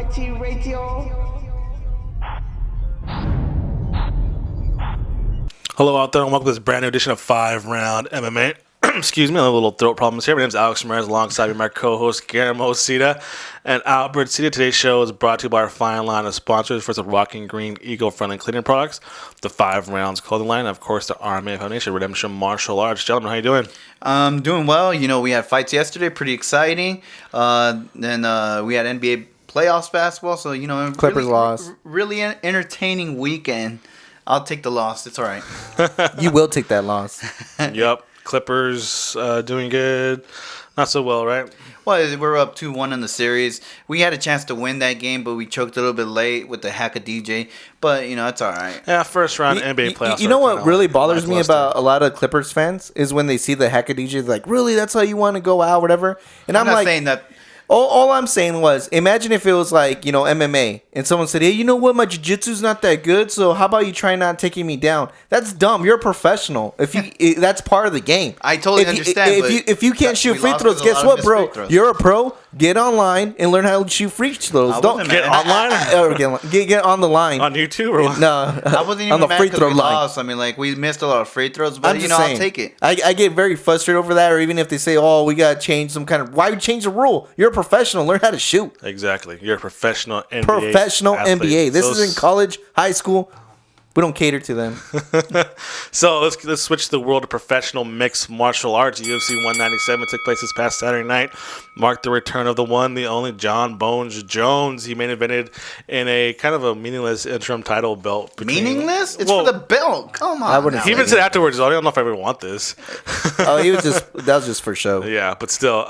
Mighty Radio. Hello out there and welcome to this brand new edition of 5 Round MMA. Excuse me, I have a little throat problems here. My name is Alex Ramirez alongside my co-host Guillermo Cita and Albert Cita. Today's show is brought to you by our fine line of sponsors. First, the Rocking Green eco-friendly cleaning products, the 5 Rounds clothing line, and of course the RMA Foundation Redemption Martial Arts. Gentlemen, how you doing? I'm doing well. You know, we had fights yesterday, pretty exciting. Then we had NBA playoffs basketball, so you know, Clippers lost. Really entertaining weekend. I'll take the loss. It's all right. You will take that loss. Yep. Clippers doing good. Not so well, right? Well, we're up 2-1 in the series. We had a chance to win that game, but we choked a little bit late with the hack of DJ. But, you know, it's all right. Yeah, first round NBA playoffs. You know what really bothers me about a lot of Clippers fans is when they see the hack of DJ, like, really, that's how you want to go out, whatever? And I'm not like, saying that. All I'm saying was, imagine if it was like, you know, MMA, and someone said, hey, you know what, my jiu-jitsu's not that good, so how about you try not taking me down? That's dumb. You're a professional. That's part of the game. I totally understand. If you can't shoot free throws, guess what, bro? You're a pro. Get online and learn how to shoot free throws. Don't get online. Get on the line on YouTube or what? No, I wasn't even on the mad free 'cause throw we line. lost. I mean, like, we missed a lot of free throws, but you know, saying, I'll take it. I get very frustrated over that, or even if they say, "Oh, we gotta change some kind of," why would you change the rule? You're a professional. Learn how to shoot. Exactly. You're a professional NBA. Professional athlete. NBA. This is in college, high school. We don't cater to them. So let's switch to the world of professional mixed martial arts. UFC 197 took place this past Saturday night. Marked the return of the one, the only Jon Jones. He main evented in a kind of a meaningless interim title belt. Meaningless? It's for the belt. Come on. He even said afterwards, I don't know if I ever want this. That was just for show. Yeah, but still.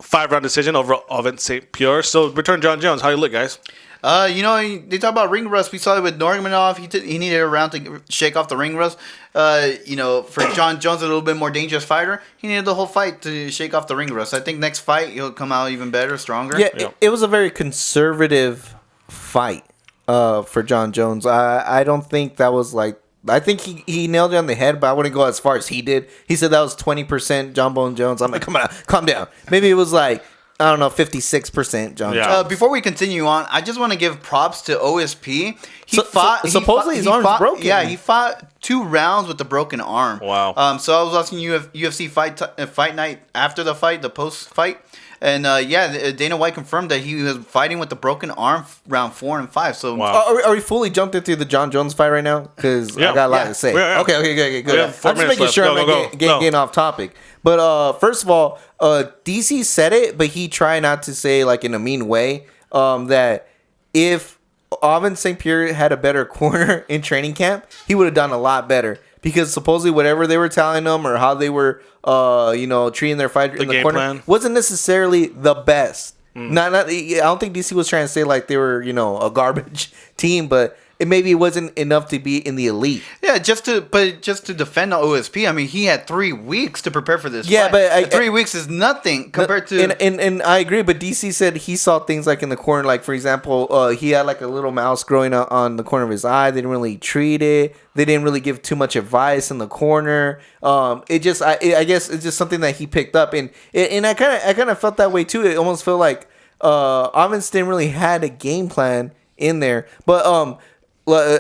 5-round decision over Ovince St. So return Jon Jones. How you look, guys? You know, they talk about ring rust. We saw it with Nurmagomedov. He needed a round to shake off the ring rust. You know, for Jon Jones, a little bit more dangerous fighter, he needed the whole fight to shake off the ring rust. I think next fight, he'll come out even better, stronger. Yeah, it was a very conservative fight for Jon Jones. I don't think that was like... I think he nailed it on the head, but I wouldn't go as far as he did. He said that was 20% Jon Jones. I'm like, come on, calm down. Maybe it was like... I don't know, 56% Jon Jones. Before we continue on, I just want to give props to OSP. Supposedly his arm's broken. Yeah, he fought 2 rounds with a broken arm. Wow. So I was watching UFC fight night after the fight, the post fight. And Dana White confirmed that he was fighting with the broken arm round 4 and 5. So are we fully jumped into the Jon Jones fight right now? Because I got a lot to say. Yeah. Okay, good. Yeah, I'm just making sure I'm not getting off topic. But first of all, DC said it, but he tried not to say like in a mean way that if Ovince St. had a better corner in training camp, he would have done a lot better. Because supposedly whatever they were telling them or how they were, treating their fighter in the corner plan wasn't necessarily the best. I don't think DC was trying to say like they were, a garbage team, but it wasn't enough to be in the elite. Yeah, just to defend the OSP. I mean, he had 3 weeks to prepare for this. Yeah, fight. But 3 weeks is nothing compared to. And I agree, but DC said he saw things like in the corner, like for example, he had like a little mouse growing on the corner of his eye. They didn't really treat it. They didn't really give too much advice in the corner. I guess it's just something that he picked up, and I kind of felt that way too. It almost felt like Ovince didn't really had a game plan in there, but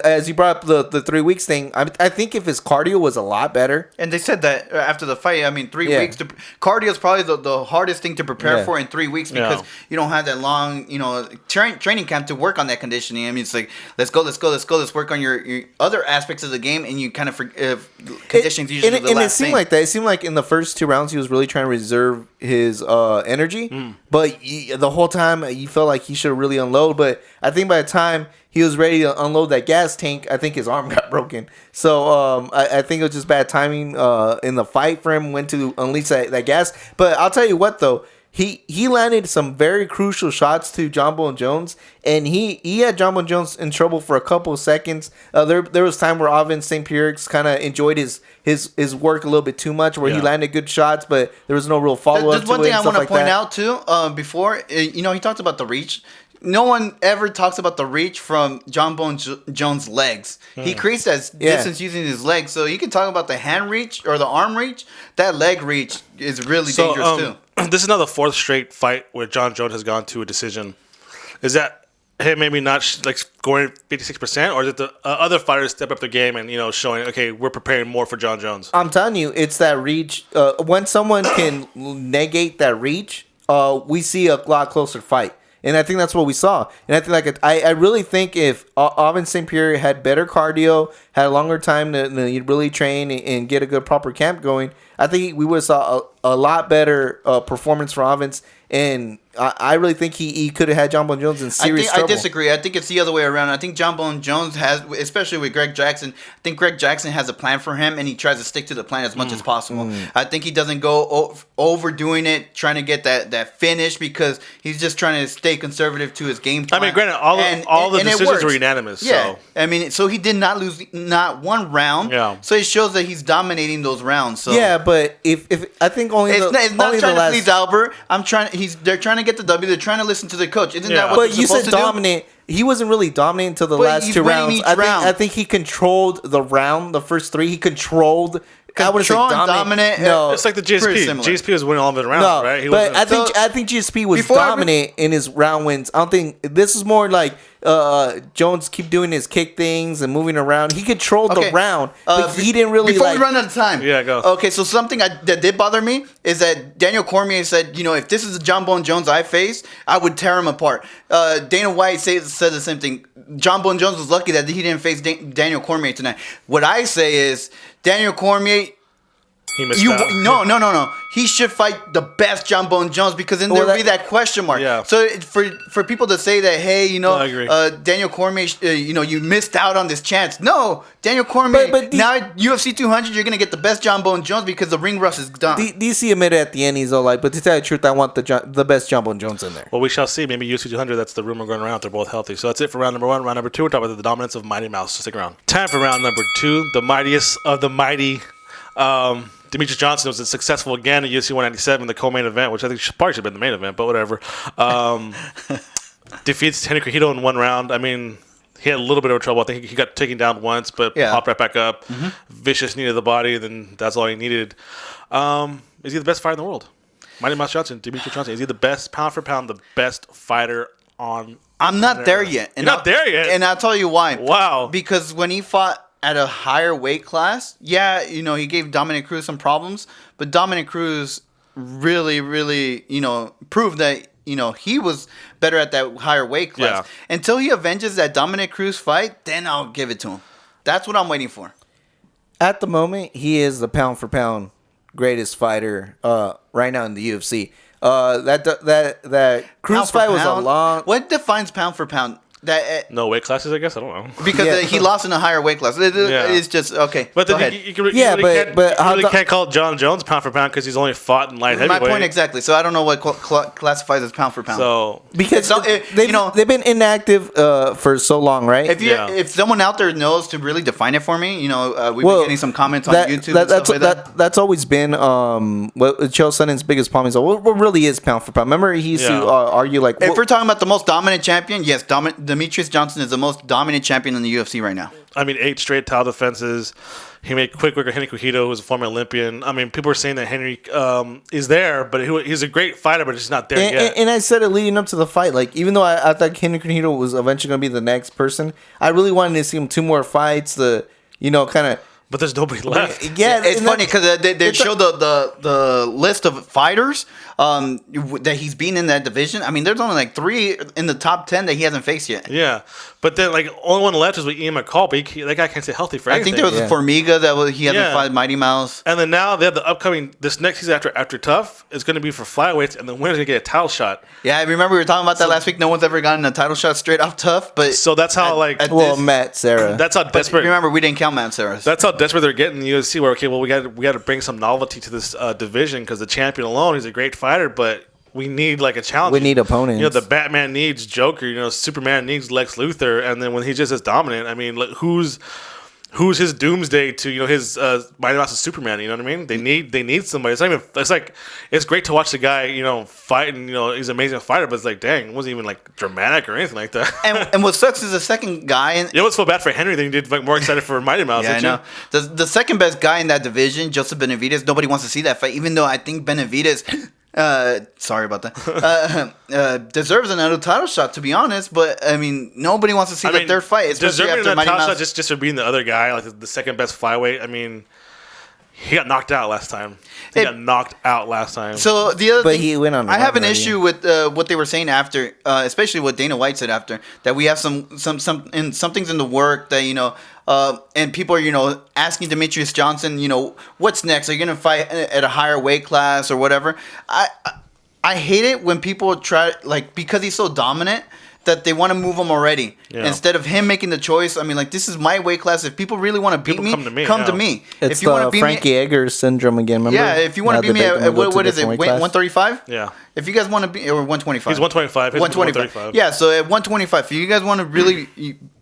as you brought up the 3 weeks thing, I think if his cardio was a lot better. And they said that after the fight, I mean, 3 weeks. Cardio is probably the hardest thing to prepare for in 3 weeks because you don't have that long, training camp to work on that conditioning. I mean, it's like, let's go. Let's work on your other aspects of the game, and you kind of conditioning usually the last thing. And it seemed like that. It seemed like in the first 2 rounds, he was really trying to reserve his energy. But the whole time, you felt like he should really unload. But I think by the time he was ready to unload that gas tank, I think his arm got broken. So I think it was just bad timing in the fight for him when to unleash that gas. But I'll tell you what, though. He landed some very crucial shots to Jon Jones, and he had Jon Jones in trouble for a couple of seconds. There was time where Ovince St. kind of enjoyed his work a little bit too much, where he landed good shots, but there was no real follow-up to it. There's one thing I want to point out out, too, before. He talked about the reach. No one ever talks about the reach from Jon Jones' legs. He creates that distance using his legs. So you can talk about the hand reach or the arm reach. That leg reach is really dangerous too. this is now the fourth straight fight where Jon Jones has gone to a decision. Is that him maybe not scoring 56%, or is it the other fighters step up their game and showing, okay, we're preparing more for Jon Jones? I'm telling you, it's that reach. When someone can negate that reach, we see a lot closer fight. And I think that's what we saw. And I think I really think if Ovince St. had better cardio, had a longer time to really train and get a good proper camp going, I think we would have saw a lot better performance from Ovince. And I really think he could have had Jon Jones in serious trouble. I disagree. I think it's the other way around. I think Jon Jones has, especially with Greg Jackson, I think Greg Jackson has a plan for him, and he tries to stick to the plan as much as possible. I think he doesn't go overdoing it, trying to get that finish, because he's just trying to stay conservative to his game plan. I mean, granted, all the decisions were unanimous. Yeah. So. I mean, so he did not lose not one round. Yeah. So it shows that he's dominating those rounds. So. Yeah, but if I think it's not trying to please Albert. They're trying to get the W. They're trying to listen to the coach. Isn't that what they're supposed to do? But you said dominant. He wasn't really dominant until the last two rounds. I think he controlled the round, the first three. He controlled. I wouldn't say dominant. No, it's like the GSP. GSP was winning all of his rounds, right? But I think GSP was dominant in his round wins. I don't think this is more like Jones keep doing his kick things and moving around. He controlled the round, but he didn't really. Before we run out of time, go. Okay, so something that did bother me is that Daniel Cormier said, if this is the Jon Jones I face, I would tear him apart. Dana White said the same thing. Jon Jones was lucky that he didn't face Daniel Cormier tonight. What I say is Daniel Cormier. He missed out. No. He should fight the best Jon Jones, because then there'll be that question mark. Yeah. So for people to say that, hey, I agree. Daniel Cormier, you missed out on this chance. No, Daniel Cormier. But now UFC 200, you're gonna get the best Jon Jones because the ring rust is done. DC admitted at the end, he's all like, but to tell you the truth, I want the best Jon Jones in there. Well, we shall see. Maybe UFC 200. That's the rumor going around. They're both healthy. So that's it for round number one. Round number two, we're talking about the dominance of Mighty Mouse. So stick around. Time for round number two. The mightiest of the mighty. Demetrious Johnson was successful again at UFC 197, the co-main event, which I think probably should have been the main event, but whatever. Defeats Henry Cejudo in one round. I mean, he had a little bit of trouble. I think he got taken down once, but popped right back up. Vicious knee to the body, then that's all he needed. Is he the best fighter in the world? Mighty Mouse Johnson, Demetrious Johnson. Is he the best, pound for pound, the best fighter on... I'm not there yet. You're not there yet? And I'll tell you why. Wow. Because when he fought at a higher weight class, he gave Dominic Cruz some problems, but Dominic Cruz really, really, proved that, he was better at that higher weight class. Yeah. Until he avenges that Dominic Cruz fight, then I'll give it to him. That's what I'm waiting for. At the moment, he is the pound for pound greatest fighter right now in the UFC. That Cruz fight was a long... What defines pound for pound? No weight classes, I guess. I don't know. Because he lost in a higher weight class. It's just okay. But then you really can't call Jon Jones pound for pound because he's only fought in light heavyweight. My point exactly. So I don't know what classifies as pound for pound. So because they've been inactive for so long, right? If someone out there knows to really define it for me, we've been getting some comments on YouTube. That's always been what Chael Sonnen's biggest problem is. What really is pound for pound? Remember, he used to argue like, if we're talking about the most dominant champion, yes, Demetrious Johnson is the most dominant champion in the UFC right now. I mean, 8 straight title defenses. He made quick work of Henry Cejudo, who's a former Olympian. I mean, people are saying that Henry is there, but he's a great fighter, but he's not there yet. And I said it leading up to the fight. Like, even though I thought Henry Cejudo was eventually going to be the next person, I really wanted to see him 2 more fights to, kind of... But there's nobody left. Yeah, it's funny because they showed the list of fighters that he's been in that division. I mean, there's only like 3 in the top 10 that he hasn't faced yet. Yeah, but then only one left is with Ian McCall. But that guy can't stay healthy for anything. I think there was Formiga he hasn't fought Mighty Mouse. And then now they have the upcoming this next season after Tough is going to be for flyweights, and the winner's going to get a title shot. Yeah, I remember we were talking about that last week. No one's ever gotten a title shot straight off Tough, but so that's how Matt Serra. That's how desperate. Remember, we didn't count Matt Serra. That's how desperate they're getting in the UFC. Where we got to bring some novelty to this division because the champion alone, he's a great fighter, but we need a challenge. We need opponents. The Batman needs Joker. Superman needs Lex Luthor, and then when he's just as dominant, I mean, who's his doomsday to his Mighty Mouse Superman? You know what I mean? They need somebody. It's not even. It's it's great to watch the guy fight, and he's an amazing fighter, but it's like, dang, it wasn't even dramatic or anything like that. And what sucks is the second guy. It was so bad for Henry that he did more excited for Mighty Mouse. Yeah, I know. The second best guy in that division, Joseph Benavidez. Nobody wants to see that fight, even though I think Benavidez Sorry about that. Deserves another title shot, to be honest. But I mean, nobody wants to see that third fight, especially deserving after that title shot Mouse. just for being the other guy, like the second best flyweight. I mean, he got knocked out last time. So the other But thing, he went on. I have an issue with what they were saying after, especially what Dana White said after, that we have some things in the work that, you know, and people are, you know, asking Demetrious Johnson, you know, what's next? Are you gonna fight at a higher weight class or whatever? I hate it when people try, like, because he's so dominant, that they want to move him already instead of him making the choice. I mean, like, this is my weight class. If people really want to beat me, come to me. It's if you the Frankie Edgar syndrome again. Remember? Yeah, if you want to beat me at what is it, 135? Yeah. If you guys want to be, or 125. He's 125. 125. Yeah, so at 125, if you guys want to really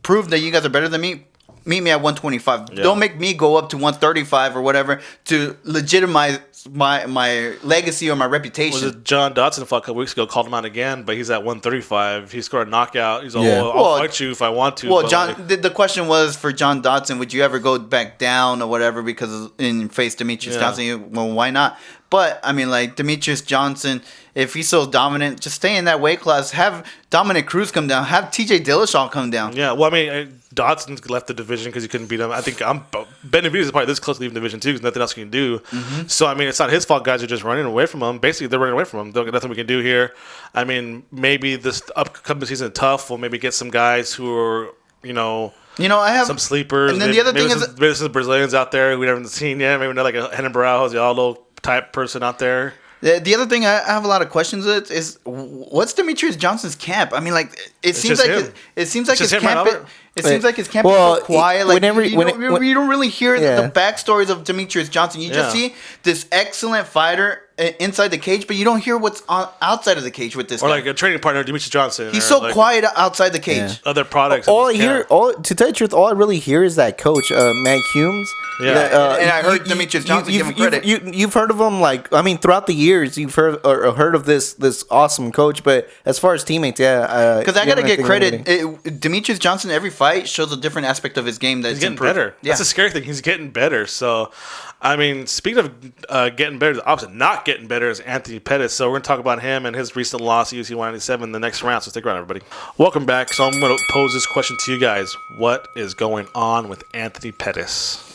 prove that you guys are better than me, meet me at 125. Yeah. Don't make me go up to 135 or whatever to legitimize my legacy or my reputation. Was it John Dodson a couple weeks ago called him out again, but he's at 135. He scored a knockout. He's I'll fight you if I want to. Well, John, the question was for John Dodson, would you ever go back down or whatever because in face Demetrious Johnson? Well, why not? But, I mean, like, Demetrious Johnson, if he's so dominant, just stay in that weight class. Have Dominic Cruz come down. Have TJ Dillashaw come down. Yeah, well, I mean, Dodson left the division because he couldn't beat him. I think Benavidez is probably this close to leaving the division, too, because nothing else he can do. Mm-hmm. So, I mean, it's not his fault. Guys are just running away from him. Basically, they're running away from him. There's nothing we can do here. I mean, maybe this upcoming season is tough. We'll maybe get some guys who are, I have some sleepers. And then the other thing is, maybe some Brazilians out there we haven't seen yet. Maybe like a Renan Barão, Aldo type person out there. The other thing I have a lot of questions with is what's Demetrious Johnson's camp? I mean, like it seems like his camp. It seems like his camp is so quiet. Like you don't really hear the backstories of Demetrious Johnson. You just see this excellent fighter inside the cage, but you don't hear what's outside of the cage with this. Or guy. like a training partner, Demetrious Johnson. He's so quiet outside the cage. Yeah. Other products. To tell you the truth, all I really hear is that coach, Matt Humes. Yeah, and I heard Demetrious Johnson give him credit. You've heard of him, like, I mean, throughout the years, you've heard of this awesome coach. But as far as teammates, because I gotta get credit. Demetrious Johnson, every fight shows a different aspect of his game that's he's getting improved. better. Yeah. That's the scary thing. He's getting better. So, I mean, speaking of getting better, the opposite, not getting better, is Anthony Pettis. So we're going to talk about him and his recent loss, UFC 197, in the next round. So stick around, everybody. Welcome back. So I'm going to pose this question to you guys. What is going on with Anthony Pettis?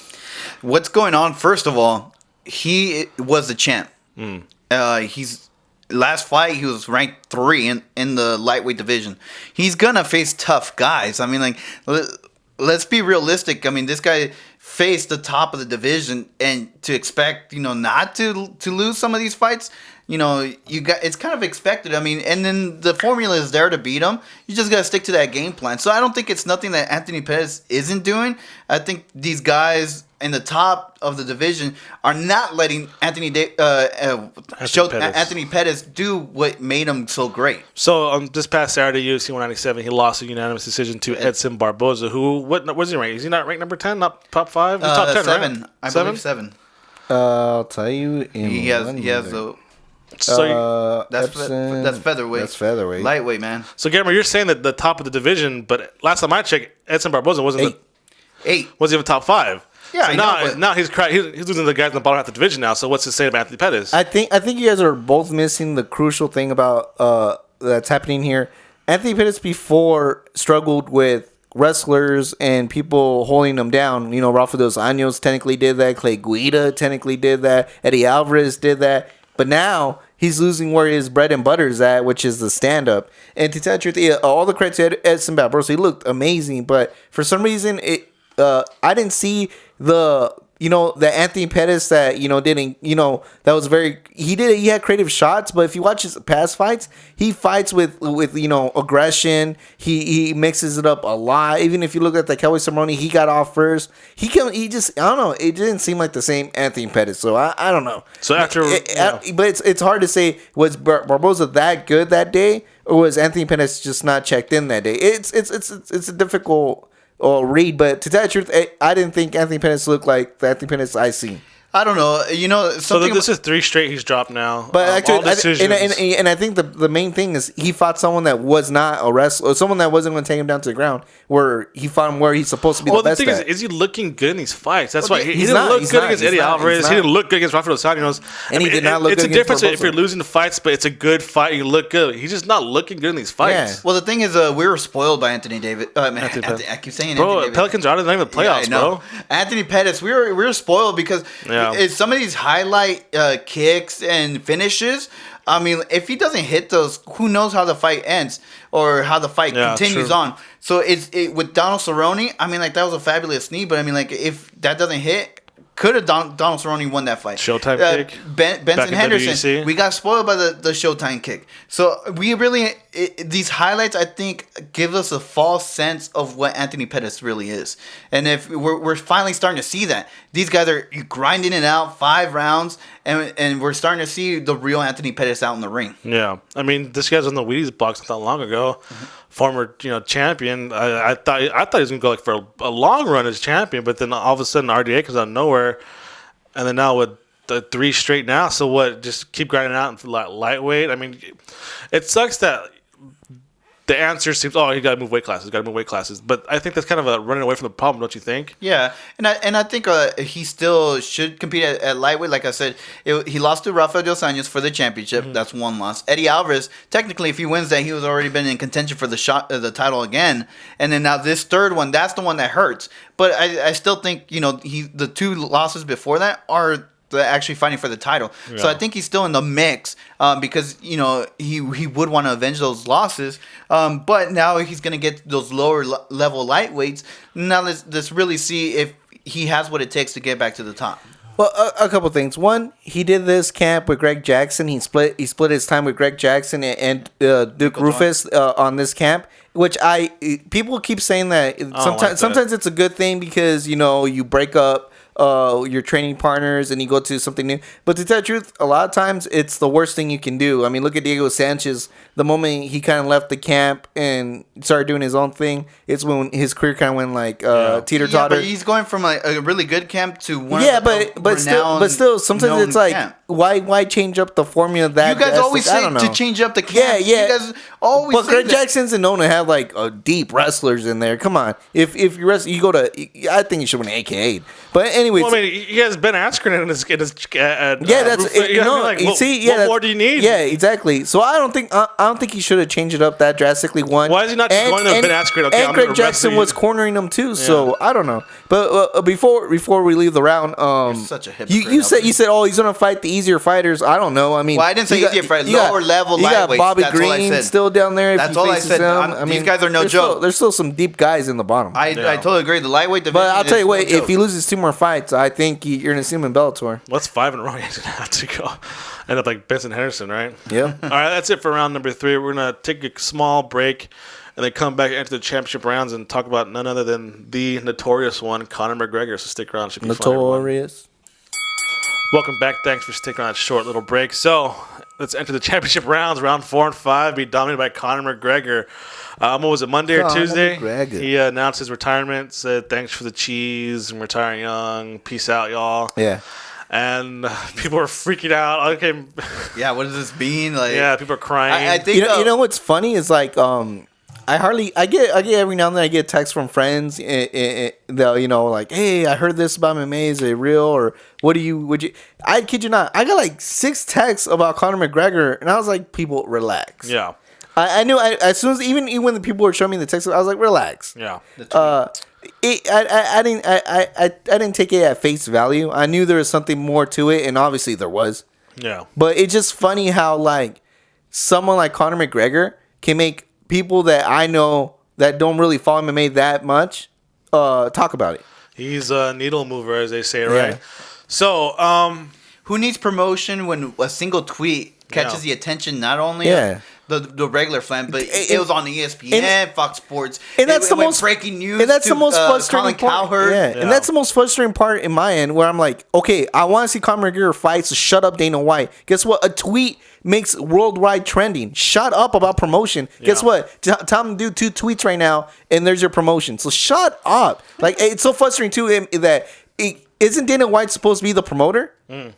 What's going on? First of all, he was the champ. He's last fight he was ranked 3 in the lightweight division. He's gonna face tough guys. I mean, like, let's be realistic. I mean, this guy faced the top of the division, and to expect not to lose some of these fights, it's kind of expected. I mean, and then the formula is there to beat him. You just gotta stick to that game plan. So I don't think it's nothing that Anthony Pettis isn't doing. I think these guys in the top of the division are not letting Anthony Pettis do what made him so great. So this past Saturday, UFC 197, he lost a unanimous decision to Edson Barboza. Who? What's he ranked? Is he not ranked number 10? Not top 5? He's top 10, 7. Right? I believe 7. I'll tell you. He has the. So that's featherweight. That's featherweight. Lightweight, man. So Gamer, you're saying that the top of the division, but last time I checked, Edson Barboza wasn't 8. Wasn't even top 5. Yeah, so now he's losing to the guys in the bottom half of the division now. So what's to say about Anthony Pettis? I think you guys are both missing the crucial thing about that's happening here. Anthony Pettis before struggled with wrestlers and people holding him down. Rafa dos Anjos technically did that. Clay Guida technically did that. Eddie Alvarez did that. But now he's losing where his bread and butter is at, which is the stand-up. And to tell you the truth, all the credit to Edson Barboza, he looked amazing. But for some reason, I didn't see the Anthony Pettis that didn't that was very he had creative shots, but if you watch his past fights, he fights with aggression. He mixes it up a lot. Even if you look at the Cowboy ceremony, he got off first. He just, I don't know, it didn't seem like the same Anthony Pettis. So I don't know. So but it's hard to say, was Barboza that good that day, or was Anthony Pettis just not checked in that day? It's a difficult read, but to tell you the truth, I didn't think Anthony Pettis looked like the Anthony Pettis I see. I don't know. So this is 3 straight he's dropped now. But actually, all decisions. and I think the main thing is he fought someone that was not a wrestler, or someone that wasn't going to take him down to the ground. Where he fought him where he's supposed to be the best. Well, the thing is he looking good in these fights? That's why he didn't not, look he's good not, against he's Eddie not, Alvarez. he's He not. didn't look good against Rafael dos Anjos. And he did not look It's good a difference against if you're losing the fights, but it's a good fight. You look good. He's just not looking good in these fights. Yeah. Well, the thing is, we were spoiled by Anthony David. I keep saying Anthony David. Pelicans are not even the playoffs, bro. Anthony Pettis, we were spoiled because some of these highlight kicks and finishes. I mean, if he doesn't hit those, who knows how the fight ends or how the fight continues on. So with Donald Cerrone, I mean, like, that was a fabulous knee, but I mean, like, if that doesn't hit, could have Donald Cerrone won that fight. Showtime kick. Benson Henderson, WEC. we got spoiled by the Showtime kick. So we really, these highlights, I think, give us a false sense of what Anthony Pettis really is. And if we're finally starting to see that. These guys are grinding it out 5 rounds, and we're starting to see the real Anthony Pettis out in the ring. Yeah. I mean, this guy's on the Wheaties box not that long ago. Former, champion. I thought he was gonna go like for a long run as champion, but then all of a sudden RDA comes out of nowhere, and then now with the 3 straight now. So what? Just keep grinding out and lightweight. I mean, it sucks that the answer seems you gotta move weight classes. But I think that's kind of a running away from the problem, don't you think? Yeah, and I think he still should compete at lightweight. Like I said, he lost to Rafael dos Anjos for the championship. That's 1 loss. Eddie Alvarez, technically, if he wins that, he was already been in contention for the title again. And then now this third one, that's the one that hurts. But I still think the 2 losses before that are actually fighting for the title. Yeah. So I think he's still in the mix because he would want to avenge those losses. But now he's going to get those lower level lightweights. Now let's really see if he has what it takes to get back to the top. Well, a couple things. One, he did this camp with Greg Jackson. He split his time with Greg Jackson and Duke Rufus on this camp. Which people keep saying that sometimes it's a good thing because you break up your training partners and you go to something new. But to tell the truth, a lot of times it's the worst thing you can do. I mean, look at Diego Sanchez. The moment he kind of left the camp and started doing his own thing, it's when his career kind of went like teeter-totter. Yeah, but he's going from a really good camp to one. Yeah, but still, sometimes it's like camp. Why change up the formula? That you guys always say to change up the camp. Yeah. You guys always. But Greg Jackson's known to have like deep wrestlers in there. Come on, if you wrestle, you go to. I think you should win AKA. But anyways, well, I mean, he has Ben Askren in his what more do you need? Yeah, exactly. So I don't think he should have changed it up that drastically. One, why is he not going to Ben Askren? Okay, and Greg Jackson was cornering him too. So I don't know. But before we leave the round, you're such a hypocrite. you said he's gonna fight the easier fighters. I don't know. I mean, I didn't say easier fighters. Lower level lightweights. You got Bobby Green still down there. That's all I said. These guys are no joke. There's still some deep guys in the bottom. I totally agree. The lightweight division. But I'll tell you what, if he loses 2 more fights, I think you're gonna see him in Bellator. What's 5 in a row? He's gonna have to go end up like Benson Henderson, right? Yeah. All right, that's it for round number 3. We're gonna take a small break and then come back into the championship rounds and talk about none other than the notorious one, Conor McGregor. So stick around. Should be notorious. Welcome back. Thanks for sticking on that short little break. So let's enter the championship rounds. Round 4 and 5 be dominated by Conor McGregor. What was it, Monday or Tuesday? McGregor. He announced his retirement, said thanks for the cheese, I'm retiring young, peace out, y'all. Yeah. And people are freaking out. Okay. Yeah, what does this mean? Like, yeah, people are crying. I think you know what's funny is like I get every now and then I get texts from friends they'll like, hey, I heard this about MMA, is it real, or would you I kid you not, I got like 6 texts about Conor McGregor and I was like, people, relax. Yeah. I knew as soon as even when the people were showing me the text, I was like, relax. Yeah. I didn't take it at face value. I knew there was something more to it, and obviously there was. Yeah. But it's just funny how like someone like Conor McGregor can make people that I know that don't really follow MMA that much talk about it. He's a needle mover, as they say, right? Yeah. So, who needs promotion when a single tweet catches the attention not only the regular fan, but it was on ESPN, Fox Sports, and that's the most breaking news. And that's the most frustrating part. And that's the most frustrating part in my end, where I'm like, okay, I want to see Conor McGregor fight, so shut up, Dana White. Guess what? A tweet makes worldwide trending. Shut up about promotion. Guess what? Tell him to do 2 tweets right now, and there's your promotion. So shut up. Like, it's so frustrating too that isn't Dana White supposed to be the promoter?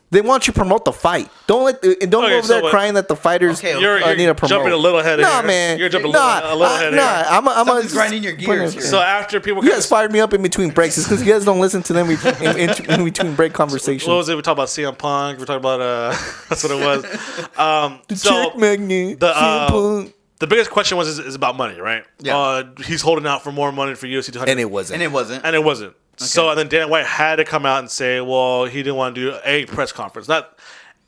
They want you to promote the fight. Don't go over there crying that the fighters you're need to promote. Jumping a little ahead. Nah, man. You're jumping a little ahead. I'm grinding your gears. So after people, you guys fired me up in between breaks. It's because you guys don't listen to them in between break conversations. What was it? We talked about CM Punk. We talked about that's what it was. The check magnet. CM Punk. The biggest question is about money, right? Yeah. He's holding out for more money for UFC 200. And it wasn't. Okay. So and then Dana White had to come out and say, well, he didn't want to do a press conference. He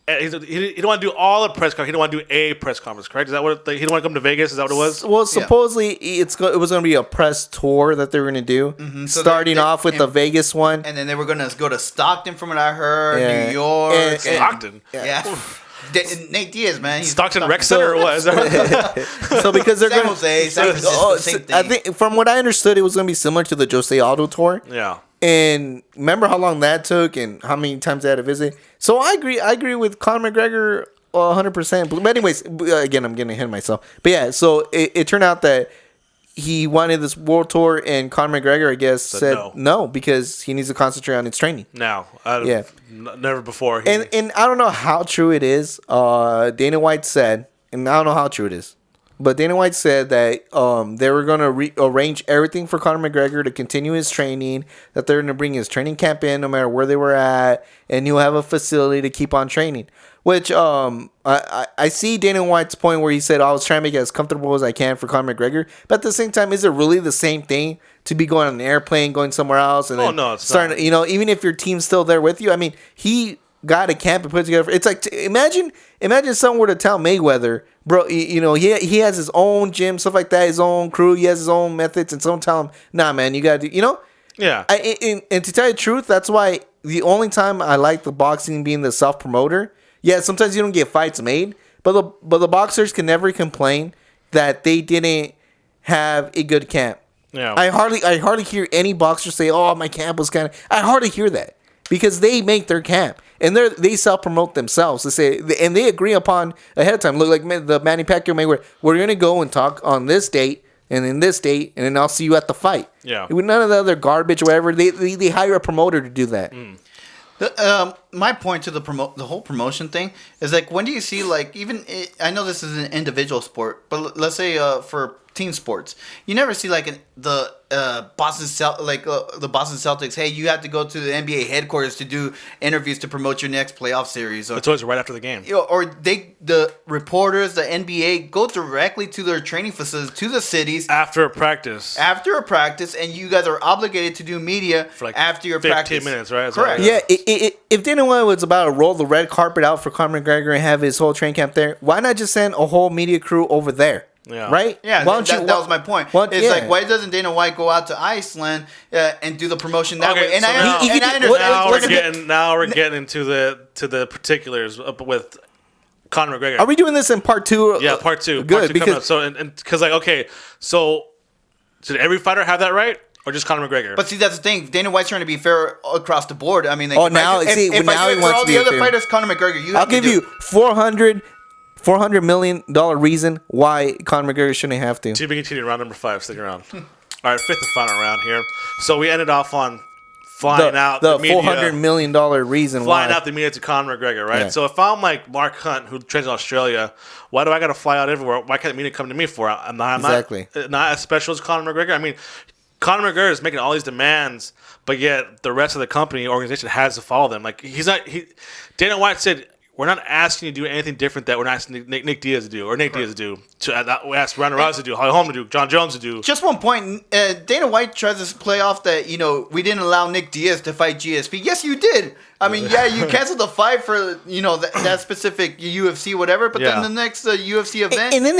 didn't want to do all the press conference. He didn't want to do a press conference, correct? Is that what he didn't want to come to Vegas? Is that what it was? Well, supposedly it was going to be a press tour that they were going to do, so starting off with the Vegas one, and then they were going to go to Stockton, from what I heard, New York, Stockton. Yeah. Nate Diaz, man. Stockton Rec Center or what? Is that so because they're San going Jose, San Francisco, same thing. I think from what I understood, it was going to be similar to the Jose Aldo tour. Yeah. And remember how long that took and how many times they had to visit. So I agree with Conor McGregor 100%. But anyways, again, I'm getting ahead of myself. But yeah, so it turned out that he wanted this world tour, and Conor McGregor, I guess, said no because he needs to concentrate on his training. Now, never before. And I don't know how true it is. Dana White said, and I don't know how true it is, but Dana White said that they were going to arrange everything for Conor McGregor to continue his training, that they're going to bring his training camp in no matter where they were at, and he'll have a facility to keep on training. Which I see Dana White's point where he said, I was trying to make it as comfortable as I can for Conor McGregor. But at the same time, is it really the same thing to be going on an airplane, going somewhere else? And then it's starting, not. Even if your team's still there with you. I mean, he got a camp and put together. It's like, imagine someone were to tell Mayweather, bro, he has his own gym, stuff like that, his own crew, he has his own methods, and someone tell him, nah, man, you got to do, Yeah. And to tell you the truth, that's why the only time I like the boxing being the self-promoter, sometimes you don't get fights made, but the boxers can never complain that they didn't have a good camp. Yeah. I hardly hear any boxer say, "Oh, my camp was kind of." I hardly hear that because they make their camp and they self promote themselves. They say and they agree upon ahead of time. Look like the Manny Pacquiao Mayweather. We're gonna go and talk on this date and in this date, and then I'll see you at the fight. Yeah. With none of the other garbage or whatever, they hire a promoter to do that. My point to the whole promotion thing is like, when do you see, like, I know this is an individual sport, but let's say for team sports, you never see like the Boston Celtics. Hey, you have to go to the NBA headquarters to do interviews to promote your next playoff series. It's always right after the game. Or the reporters, the NBA go directly to their training facilities, to the cities after a practice, and you guys are obligated to do media for like after your 15 practice. minutes, right? Correct. Yeah, if Dana White was about to roll the red carpet out for Conor McGregor and have his whole training camp there, why not just send a whole media crew over there? Yeah. Right? Yeah, that was my point. Like, why doesn't Dana White go out to Iceland and do the promotion that way? And Now we're getting into the particulars with Conor McGregor. Are we doing this in part 2? Yeah, part 2. Good, because so did every fighter have that right, or just Conor McGregor? But see, that's the thing. Dana White's trying to be fair across the board. I mean, now he wants to be all the other fighters, Conor McGregor, I'll give you $400 million reason why Conor McGregor shouldn't have to. To be continued, round number 5. Stick around. All right, 5th and final round here. So we ended off on flying out the media, $400 million reason flying out the media to Conor McGregor, right? Yeah. So if I'm like Mark Hunt, who trains in Australia, why do I got to fly out everywhere? Why can't the media come to me for it? I'm not as special as Conor McGregor. I mean, Conor McGregor is making all these demands, but yet the rest of the company organization has to follow them. Like Dana White said, we're not asking you to do anything different that we're not asking Nick Diaz to do or Nate Diaz to do. We asked Ronda Rousey to do, Holly Holm to do, Jon Jones to do. Just one point. Dana White tries to play off that, we didn't allow Nick Diaz to fight GSP. Yes, you did. I mean, you canceled the fight for, that specific UFC, whatever, but then the next UFC event. And then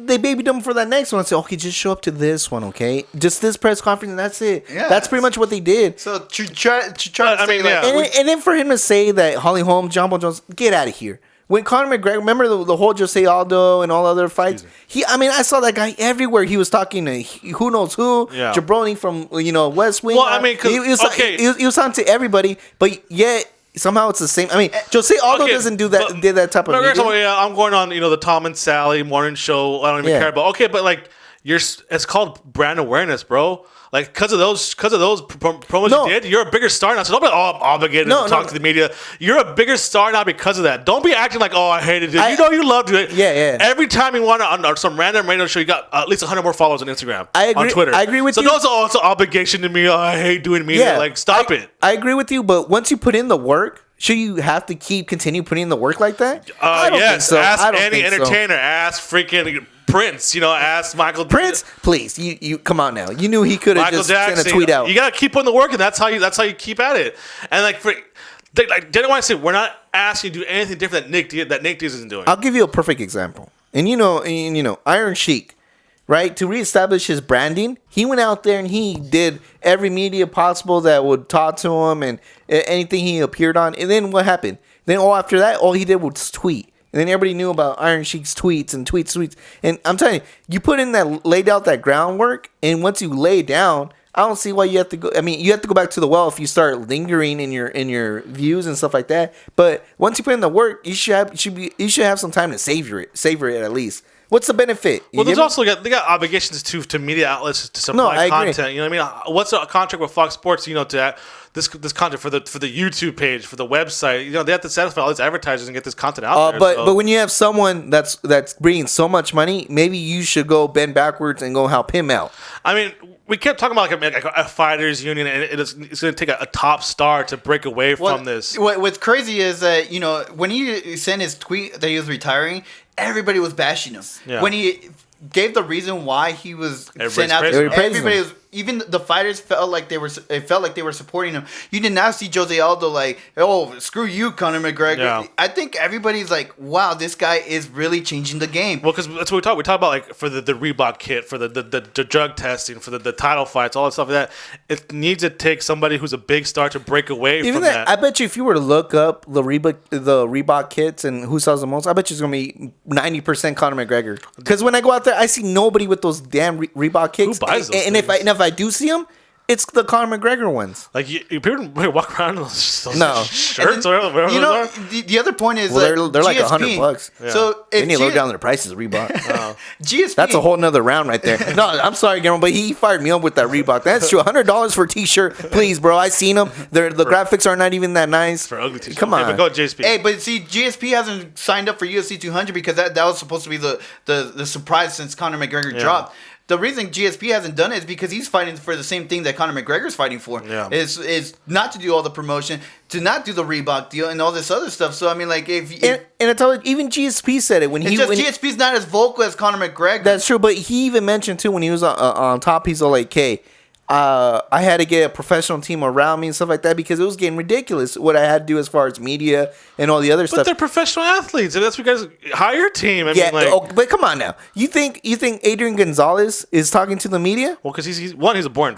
they babied him for that next one and said, okay, just show up to this one, okay? Just this press conference, and that's it. Yeah. That's pretty much what they did. So to try to say, and then for him to say that Holly Holm, Jon Jones, get out of here. When Conor McGregor, remember the whole Jose Aldo and all other fights? I saw that guy everywhere. He was talking to who knows who, Jabroni from West Wing. Well, I mean, he was talking to everybody, but yet somehow it's the same. I mean, Jose Aldo doesn't do that. Did that type of media. I'm going on the Tom and Sally morning show. I don't even care about. Okay, but like it's called brand awareness, bro. Like because of those promos you did, you're a bigger star now. So don't be I'm obligated to talk to the media. You're a bigger star now because of that. Don't be acting like I hated it. You loved it. Yeah. Every time you want on some random radio show, you got at least 100 more followers on Instagram. I agree. On Twitter. I agree with you. So those are also obligation to me. I hate doing media. Yeah, like stop it. I agree with you, but once you put in the work, should you have to continue putting in the work like that? I don't think so. Ask any entertainer. Ask freaking Prince. Ask Michael. Prince, please. You come on now. You knew he could have just sent a tweet out. You gotta keep putting the work, and that's how you keep at it. And they didn't want to say we're not asking you to do anything different that Nick Diaz isn't doing. I'll give you a perfect example. And Iron Sheik, right? To reestablish his branding, he went out there and he did every media possible that would talk to him and anything he appeared on. And then what happened? Then after that, all he did was tweet. And then everybody knew about Iron Sheik's tweets and tweets. And I'm telling you laid out that groundwork. And once you lay down, I don't see why you have to go. I mean, you have to go back to the well if you start lingering in your views and stuff like that. But once you put in the work, you should have some time to savor it at least. What's the benefit? Well, they got obligations to media outlets to supply content. Agree. You know what I mean? What's a contract with Fox Sports? To this content for the YouTube page, for the website. They have to satisfy all these advertisers and get this content out there. But when you have someone that's bringing so much money, maybe you should go bend backwards and go help him out. I mean, we kept talking about like a fighters union, and it's going to take a top star to break away from this. What's crazy is that when he sent his tweet that he was retiring, everybody was bashing him. Yeah. When he gave the reason why he was sent out, everybody was. Even the fighters felt like they were supporting him. You did not see Jose Aldo like, oh, screw you, Conor McGregor. Yeah. I think everybody's like, wow, this guy is really changing the game. Well, because that's what we talk. We talk about like for the Reebok kit, for the drug testing, for the title fights, all that stuff like that. It needs to take somebody who's a big star to break away from that. I bet you if you were to look up the Reebok kits and who sells the most, I bet you it's going to be 90% Conor McGregor. Because when I go out there, I see nobody with those damn Reebok kits. Who buys those and if I do see them, it's the Conor McGregor ones. Like people walk around in those shirts or whatever. The other point is they're like $100. Yeah. So they need to lower down their prices, Reebok. GSP. That's a whole nother round right there. No, I'm sorry, Guillermo, but he fired me up with that Reebok. That's true. $100 for a t-shirt, please, bro. I seen them. The graphics are not even that nice. For ugly t-shirt. Come on. But go GSP. Hey, but see, GSP hasn't signed up for UFC 200 because that was supposed to be the surprise since Conor McGregor dropped. The reason GSP hasn't done it is because he's fighting for the same thing that Conor McGregor's fighting for. Yeah. Is not to do all the promotion, to not do the Reebok deal and all this other stuff. So I mean, like if I tell you, even GSP said it when GSP's not as vocal as Conor McGregor. That's true, but he even mentioned too when he was on top. He's all like, "Hey, I had to get a professional team around me and stuff like that because it was getting ridiculous what I had to do as far as media and all the other stuff." But they're professional athletes, and that's what you guys hire a team. I mean, but come on now. You think Adrian Gonzalez is talking to the media? Well, because he's a born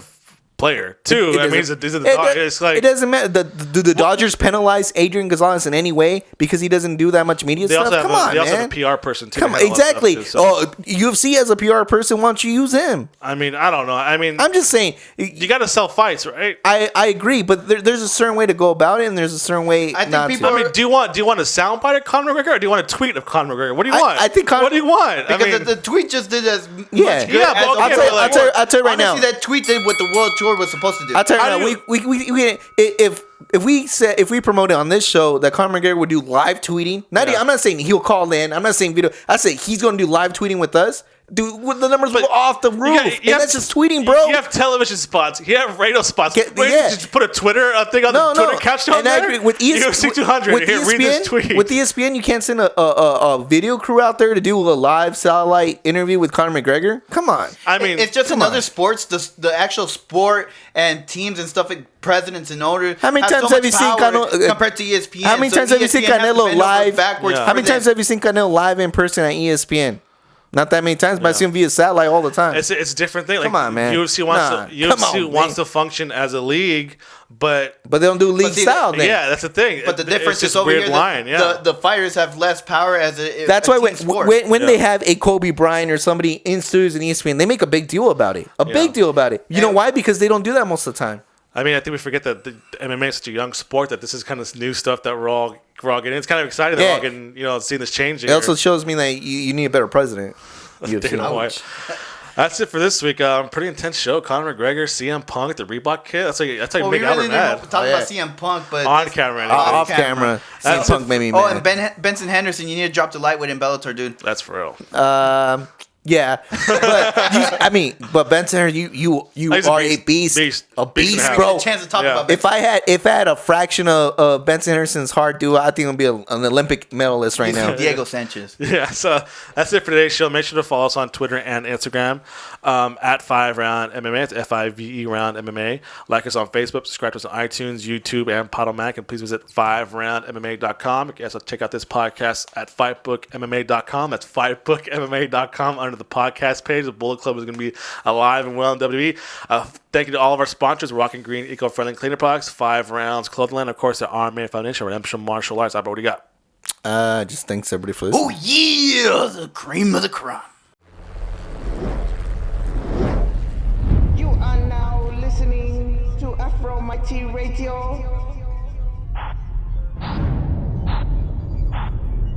player. Two, he's a it's like it doesn't matter. Do the Dodgers penalize Adrian Gonzalez in any way because he doesn't do that much media stuff? They also have a PR person too. Exactly. UFC has a PR person. Why don't you use him? I mean, I don't know. I mean, I'm just saying you got to sell fights, right? I agree, but there's a certain way to go about it, and there's a certain way not to. I mean, do you want a soundbite of Conor McGregor, or do you want a tweet of Conor McGregor? What do you want? I think what do you want? Because the tweet just did as much good as I'll tell you right now. Honestly, that tweet did what the World Tour was supposed to do. I'll tell you right now, if we promote it on this show that Conor McGregor would do live tweeting, I'm not saying he'll call in. I'm not saying video. I say he's going to do live tweeting with us. Dude, the numbers were off the roof. That's just tweeting, bro. You have television spots. You have radio spots. Just put a Twitter thing on the Twitter caption on there. I agree. With UFC 200, read this tweet. With ESPN, you can't send a video crew out there to do a live satellite interview with Conor McGregor. Come on. I mean, it's just another sports. The actual sport and teams and stuff, like presidents and owners. How many times have you seen Canelo compared to ESPN? How many times have you seen Canelo live? How many times have you seen Canelo live in person at ESPN? Not that many times, but I see him via satellite all the time. It's a different thing. Like, come on, man. UFC wants to function as a league, but they don't do league style. Yeah, that's the thing. But the difference is over here. The fighters have less power as a. That's why when they have a Kobe Bryant or somebody in studios in ESPN, they make a big deal about it. Big deal about it. You know why? Because they don't do that most of the time. I mean, I think we forget that the MMA is such a young sport that this is kind of new stuff that we're all getting. It's kind of exciting that we're all getting, seeing this change. It also shows me that you need a better president. All That's it for this week. Pretty intense show. Conor McGregor, CM Punk, the Reebok kid. That's like well, make we Albert really mad. didn't talk about CM Punk, but On camera, anyway. Off camera. CM Punk made me mad. Oh, and Benson Henderson, you need to drop the lightweight in Bellator, dude. That's for real. Yeah, but Benson, you are a beast, and bro. A chance to talk about If I had a fraction of Benson Henderson's heart, dude, I think I'd be an Olympic medalist right now. Diego Sanchez. Yeah, so that's it for today's show. Make sure to follow us on Twitter and Instagram at FiveRoundMMA. It's FiveRoundMMA. Like us on Facebook. Subscribe to us on iTunes, YouTube, and Podomac. And please visit FiveRoundMMA.com. You can also check out this podcast at FightBookMMA.com. That's FightBookMMA.com under the podcast page. The Bullet Club is going to be alive and well in WWE. Thank you to all of our sponsors: Rock and Green Eco-Friendly Cleaner Products, 5 Rounds Clothing Line, of course, the RMA Foundation, Redemption Martial Arts. Albert, what do you got? Just thanks everybody for this. Oh yeah, the cream of the crop. You are now listening to FRMMA Radio.